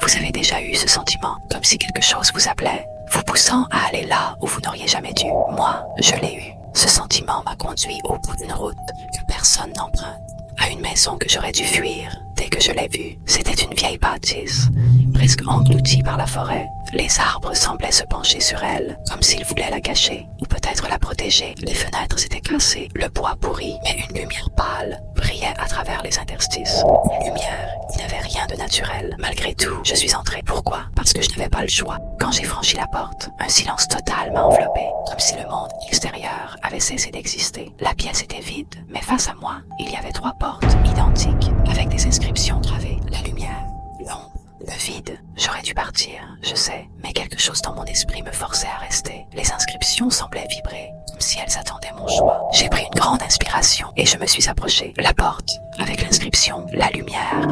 Vous avez déjà eu ce sentiment, comme si quelque chose vous appelait, vous poussant à aller là où vous n'auriez jamais dû. Moi, je l'ai eu. Ce sentiment m'a conduit au bout d'une route que personne n'emprunte, à une maison que j'aurais dû fuir dès que je l'ai vue. C'était une vieille bâtisse, presque engloutie par la forêt. Les arbres semblaient se pencher sur elle, comme s'ils voulaient la cacher, ou peut-être la protéger. Les fenêtres s'étaient cassées, le bois pourri, mais une lumière pâle brillait à travers les interstices. Une lumière qui n'avait rien de naturel. Malgré tout, je suis entré. Pourquoi? Parce que je n'avais pas le choix. Quand j'ai franchi la porte, un silence total m'a enveloppé, comme si le monde extérieur avait cessé d'exister. La pièce était vide, mais face à moi, il y avait 3 portes identiques, avec des inscriptions gravées. La lumière, l'ombre, le vide. J'aurais dû partir, je sais, mais quelque chose dans mon esprit me forçait à rester. Les inscriptions semblaient vibrer, comme si elles attendaient mon choix. J'ai pris une grande inspiration et je me suis approché. La porte, avec l'inscription « La lumière »,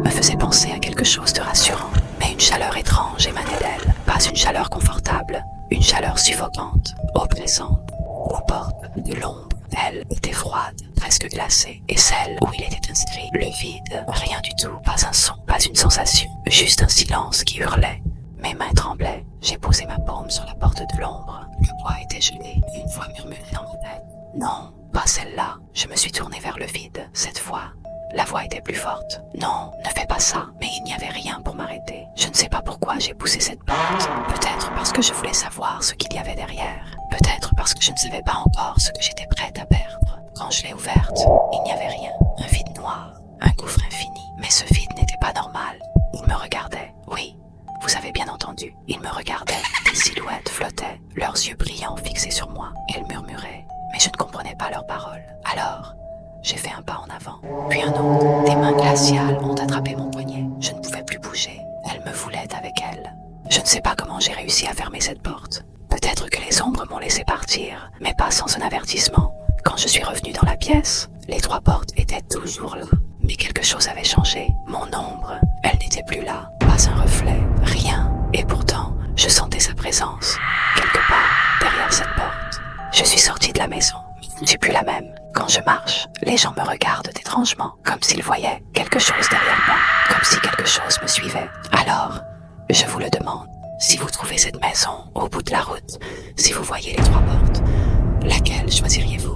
me faisait penser à quelque chose de rassurant. Mais une chaleur étrange émanait d'elle. Pas une chaleur confortable, une chaleur suffocante, oppressante. La porte de l'ombre, elle, était froide, presque glacée. Et celle où il était inscrit « Le vide », rien du tout, pas un son, pas une sensation, juste un silence qui hurlait. Mes mains tremblaient. J'ai posé ma paume sur la porte de l'ombre. Le bois était gelé. Une voix murmurait dans ma tête. Non, pas celle-là. Je me suis tourné vers le vide. Cette fois, la voix était plus forte. Non, ne fais pas ça. Mais il n'y avait rien pour m'arrêter. Je ne sais pas pourquoi j'ai poussé cette porte. Peut-être parce que je voulais savoir ce qu'il y avait derrière. Peut-être parce que je ne savais pas encore ce que j'étais prête à perdre. Quand je l'ai ouverte, il n'y avait rien. Un vide noir. Un gouffre infini. Mais ce vide n'était pas normal. Il me regardait. Oui. Vous avez bien entendu, ils me regardaient, des silhouettes flottaient, leurs yeux brillants fixés sur moi. Elles murmuraient, mais je ne comprenais pas leurs paroles. Alors, j'ai fait un pas en avant, puis un autre. Des mains glaciales ont attrapé mon poignet. Je ne pouvais plus bouger. Elles me voulaient avec elles. Je ne sais pas comment j'ai réussi à fermer cette porte. Peut-être que les ombres m'ont laissé partir, mais pas sans un avertissement. Quand je suis revenu dans la pièce, les 3 portes étaient toujours là. Mais quelque chose avait changé. Mon ombre, elle n'était plus là. Pas un reflet, rien. Et pourtant, je sentais sa présence, quelque part, derrière cette porte. Je suis sortie de la maison. Je ne suis plus la même. Quand je marche, les gens me regardent étrangement, comme s'ils voyaient quelque chose derrière moi, comme si quelque chose me suivait. Alors, je vous le demande, si vous trouvez cette maison au bout de la route, si vous voyez les 3 portes, laquelle choisiriez-vous?